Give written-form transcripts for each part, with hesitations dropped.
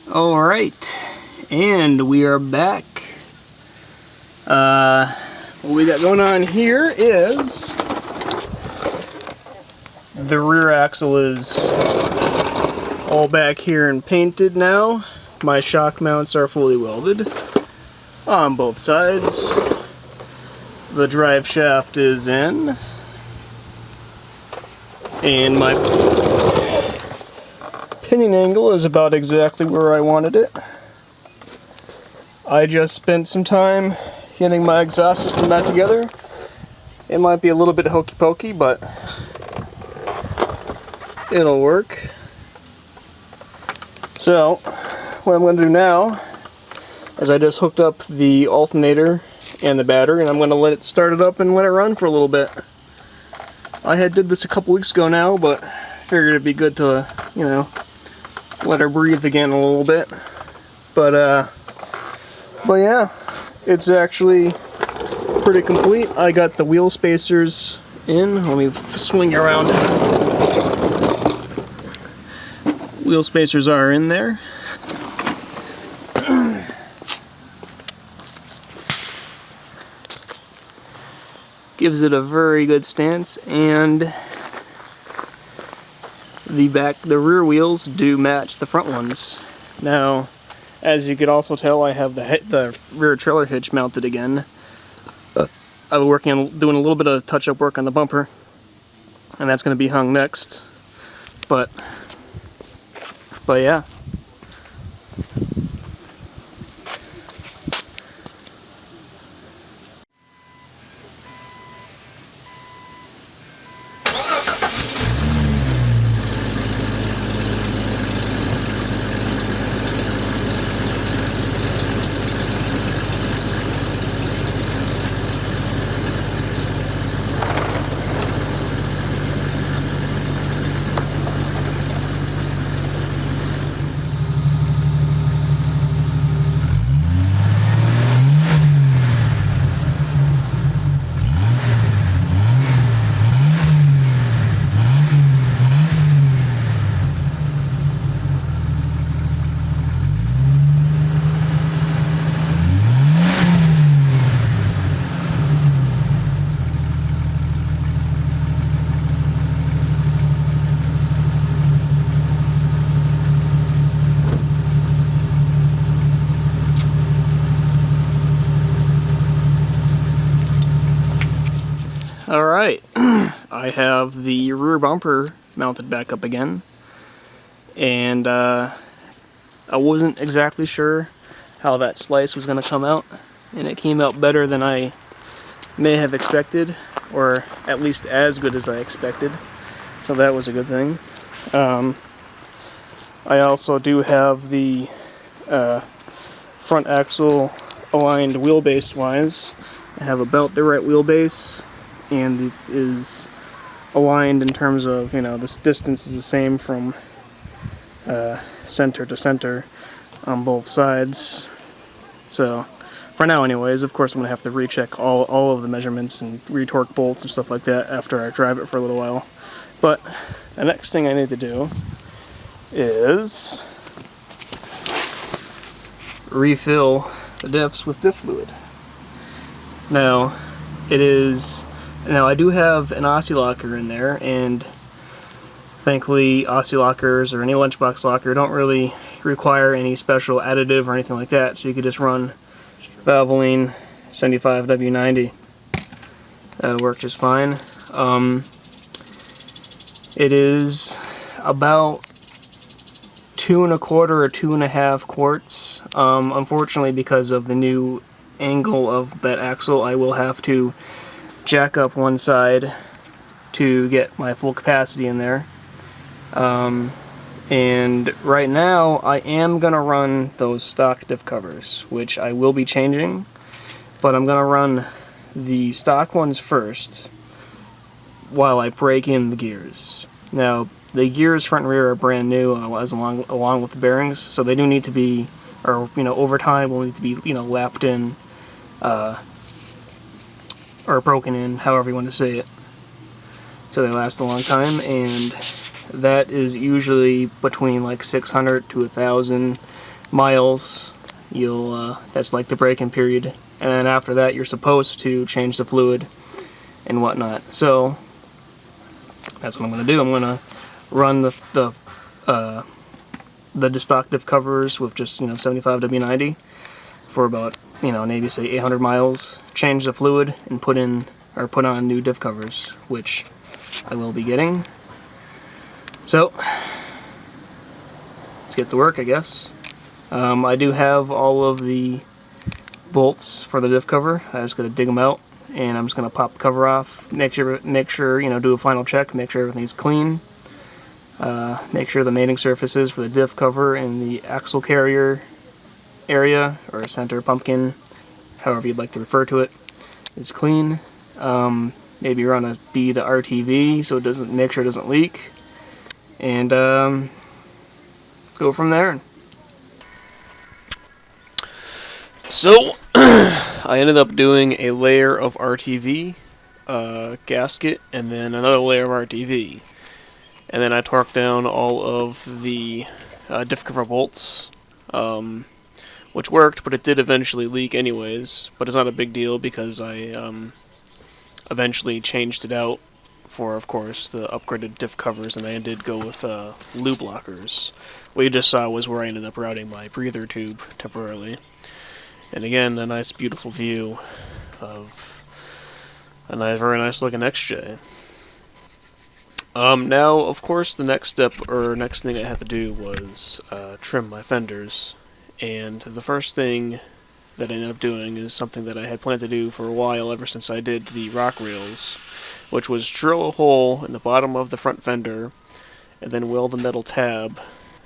Alright, and we are back. What we got going on here is the rear axle is all back here and painted now. My shock mounts are fully welded on both sides. The drive shaft is in, and my pinion angle is about exactly where I wanted it. I just spent some time getting my exhaust system back together. It might be a little bit hokey pokey, but it'll work. So, what I'm going to do now is I just hooked up the alternator and the battery, and I'm going to let it start it up and let it run for a little bit. I had did this a couple weeks ago now, but figured it'd be good to, you know, let her breathe again a little bit. But yeah, it's actually pretty complete. I got the wheel spacers in. Let me swing you around. Wheel spacers are in there. Gives it a very good stance, and the rear wheels do match the front ones. Now, as you could also tell, I have the rear trailer hitch mounted again. I was doing a little bit of touch-up work on the bumper, and that's going to be hung next. But yeah. Alright, I have the rear bumper mounted back up again, and I wasn't exactly sure how that slice was going to come out, and it came out better than I may have expected, or at least as good as I expected, so that was a good thing. I also do have the front axle aligned wheelbase wise. I have about the right wheelbase, and it is aligned in terms of, you know, this distance is the same from center to center on both sides. So for now anyways, of course I'm going to have to recheck all of the measurements and retorque bolts and stuff like that after I drive it for a little while. But the next thing I need to do is refill the diffs with diff fluid. Now I do have an oscillator in there, and thankfully oscillators or any lunchbox locker don't really require any special additive or anything like that, so you could just run Driveline 75W90. That'll work just fine. It is about 2 1/4 or 2.5 quarts. Unfortunately, because of the new angle of that axle, I will have to jack up one side to get my full capacity in there. And right now I am gonna run those stock diff covers, which I will be changing, but I'm gonna run the stock ones first while I break in the gears. Now the gears front and rear are brand new, along with the bearings, so they do need to be, or over time will need to be lapped in or broken in, however you want to say it, so they last a long time. And that is usually between like 600 to 1,000 miles, that's like the break-in period, and then after that you're supposed to change the fluid and whatnot. So that's what I'm going to do. I'm going to run the stock diff covers with just 75 W90 for about maybe say 800 miles. Change the fluid and put on new diff covers, which I will be getting. So let's get to work, I guess. I do have all of the bolts for the diff cover. I just gotta dig them out, and I'm just gonna pop the cover off. Make sure do a final check. Make sure everything's clean. Make sure the mating surfaces for the diff cover and the axle carrier area or center pumpkin, however you'd like to refer to it, is clean. Maybe run a B to RTV so it doesn't make sure it doesn't leak, and go from there. So I ended up doing a layer of RTV, gasket, and then another layer of RTV. And then I torqued down all of the diff cover bolts, which worked, but it did eventually leak anyways. But it's not a big deal because I eventually changed it out for, of course, the upgraded diff covers, and I did go with lube blockers. What you just saw was where I ended up routing my breather tube temporarily. And again, a nice, beautiful view of a very nice looking XJ. Now, of course, the next step, or next thing I had to do was trim my fenders. And the first thing that I ended up doing is something that I had planned to do for a while, ever since I did the rock rails, which was drill a hole in the bottom of the front fender, and then weld the metal tab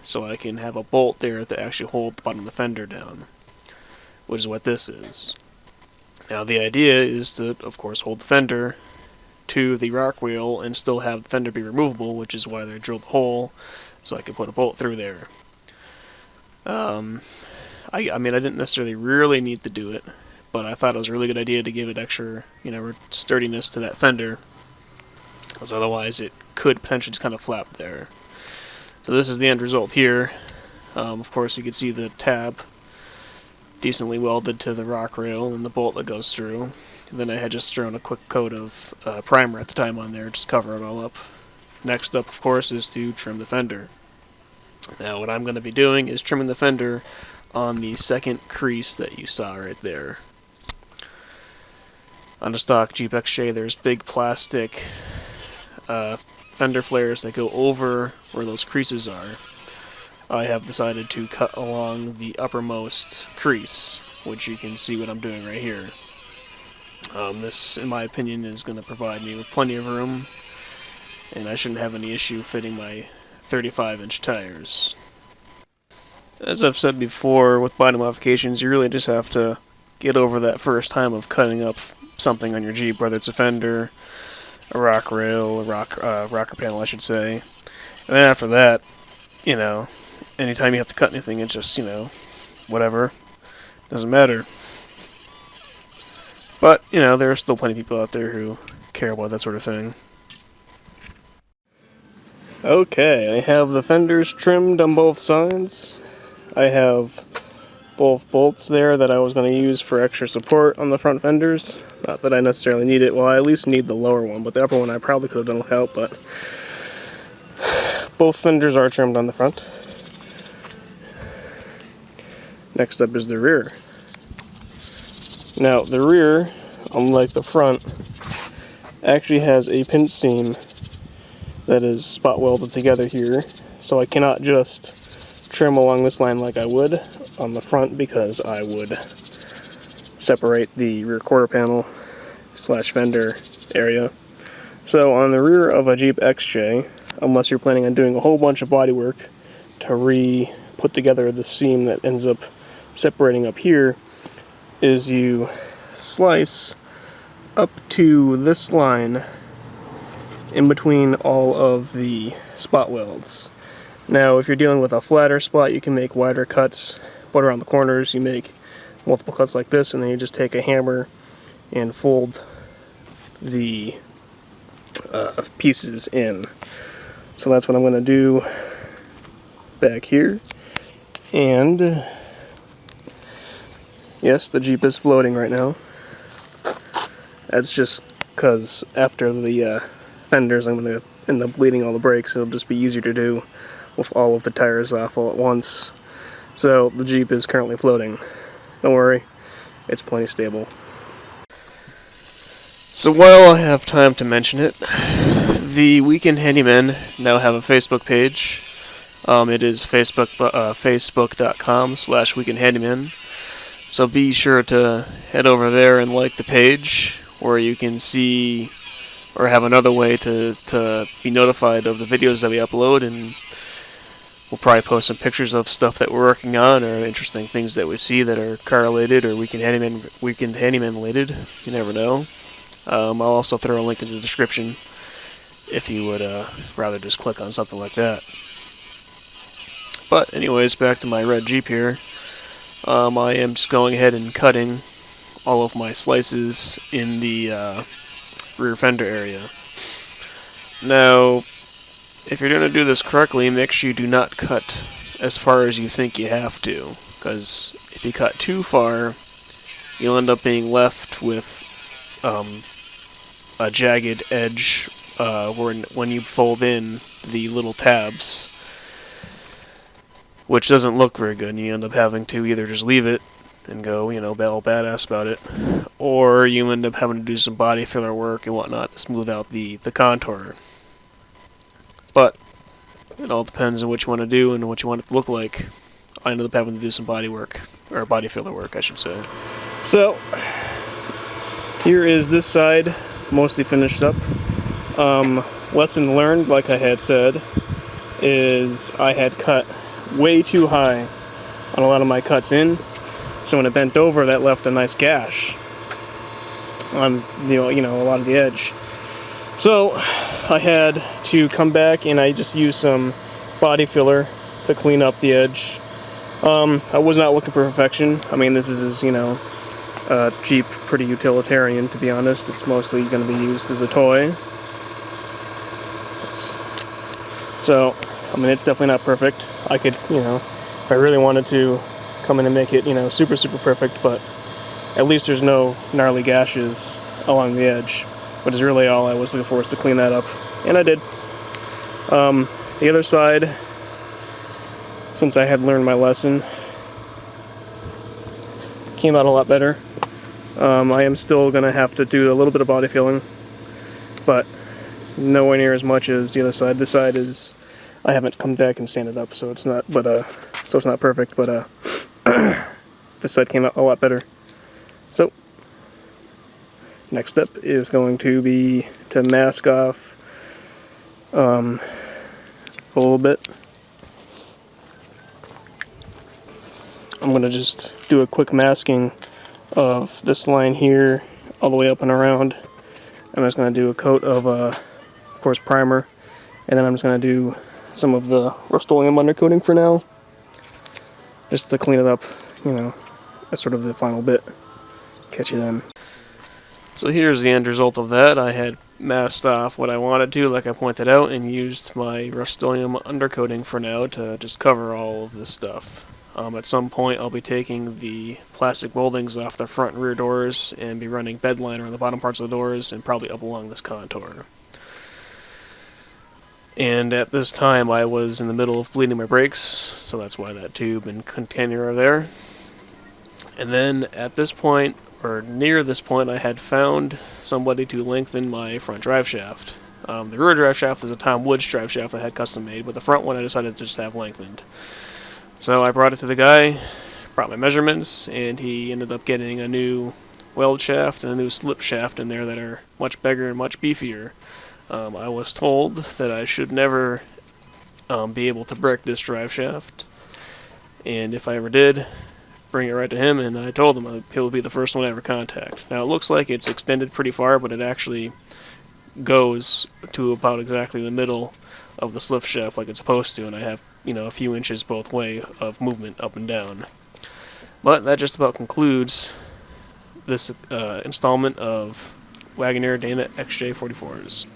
so I can have a bolt there to actually hold the bottom of the fender down, which is what this is. Now the idea is to, of course, hold the fender to the rock wheel and still have the fender be removable, which is why they drilled the hole, so I could put a bolt through there. I mean, I didn't necessarily really need to do it, but I thought it was a really good idea to give it extra, sturdiness to that fender, because otherwise it could potentially just kind of flap there. So this is the end result here. Of course, you can see the tab decently welded to the rock rail and the bolt that goes through. And then I had just thrown a quick coat of primer at the time on there, just to cover it all up. Next up, of course, is to trim the fender. Now, what I'm going to be doing is trimming the fender on the second crease that you saw right there. On the stock Jeep XJ, there's big plastic fender flares that go over where those creases are. I have decided to cut along the uppermost crease, which you can see what I'm doing right here. This, in my opinion, is going to provide me with plenty of room, and I shouldn't have any issue fitting my 35-inch tires. As I've said before, with body modifications, you really just have to get over that first time of cutting up something on your Jeep, whether it's a fender, a rock rail, a rocker panel, I should say. And then after that, anytime you have to cut anything, it's just, whatever. Doesn't matter. But, there are still plenty of people out there who care about that sort of thing. Okay, I have the fenders trimmed on both sides. I have both bolts there that I was going to use for extra support on the front fenders. Not that I necessarily need it. Well, I at least need the lower one, but the upper one I probably could have done without, but both fenders are trimmed on the front. Next up is the rear. Now, the rear, unlike the front, actually has a pinch seam that is spot welded together here, so I cannot just trim along this line like I would on the front, because I would separate the rear quarter panel / fender area. So on the rear of a Jeep XJ, unless you're planning on doing a whole bunch of bodywork to re-put together the seam that ends up separating up here, is you slice up to this line in between all of the spot welds. Now, if you're dealing with a flatter spot, you can make wider cuts, but around the corners you make multiple cuts like this, and then you just take a hammer and fold the pieces in. So that's what I'm going to do back here. And yes, the Jeep is floating right now. That's just because after the fenders, I'm going to end up bleeding all the brakes. It'll just be easier to do with all of the tires off all at once. So the Jeep is currently floating. Don't worry, it's plenty stable. So while I have time to mention it, the Weekend Handymen now have a Facebook page. It is facebook.com/weekendhandymen. So be sure to head over there and like the page, where you can see or have another way to be notified of the videos that we upload, and we'll probably post some pictures of stuff that we're working on or interesting things that we see that are car related or Weekend Handyman related. You never know. I'll also throw a link in the description if you would rather just click on something like that. But anyways, back to my red Jeep here. I am just going ahead and cutting all of my slices in the rear fender area. Now, if you're going to do this correctly, make sure you do not cut as far as you think you have to, because if you cut too far, you'll end up being left with a jagged edge when you fold in the little tabs, which doesn't look very good, and you end up having to either just leave it and go, all badass about it, or you end up having to do some body filler work and whatnot to smooth out the contour. But it all depends on what you want to do and what you want it to look like. I ended up having to do some body work, or body filler work, I should say. So here is this side, mostly finished up. Lesson learned, like I had said, is I had cut way too high on a lot of my cuts in, so when it bent over, that left a nice gash on a lot of the edge. So I had to come back and I just used some body filler to clean up the edge. I was not looking for perfection. I mean, this is Jeep, pretty utilitarian, to be honest. It's mostly going to be used as a toy. So, I mean, it's definitely not perfect. I could, if I really wanted to, come in and make it, super, super perfect, but at least there's no gnarly gashes along the edge, which is really all I was looking for, is to clean that up, and I did. The other side, since I had learned my lesson, came out a lot better. I am still going to have to do a little bit of body filling, but nowhere near as much as the other side. This side is, I haven't come back and sanded up, so it's not, so it's not perfect, but this side came out a lot better. So next step is going to be to mask off a little bit. I'm going to just do a quick masking of this line here all the way up and around. I'm just going to do a coat of course, primer, and then I'm just going to do some of the Rust-Oleum undercoating for now, just to clean it up, as sort of the final bit. Catch you then. So here's the end result of that. I had masked off what I wanted to, like I pointed out, and used my Rust-Oleum undercoating for now to just cover all of this stuff. At some point I'll be taking the plastic moldings off the front and rear doors and be running bed liner on the bottom parts of the doors and probably up along this contour. And at this time I was in the middle of bleeding my brakes, so that's why that tube and container are there. And then at this point, or near this point, I had found somebody to lengthen my front drive shaft. The rear drive shaft is a Tom Woods drive shaft I had custom made, but the front one I decided to just have lengthened. So I brought it to the guy, brought my measurements, and he ended up getting a new weld shaft and a new slip shaft in there that are much bigger and much beefier. I was told that I should never be able to break this drive shaft, and if I ever did, bring it right to him, and I told him he'll be the first one I ever contact. Now it looks like it's extended pretty far, but it actually goes to about exactly the middle of the slip shaft like it's supposed to, and I have a few inches both way of movement up and down. But that just about concludes this installment of Wagoneer Dana XJ44s.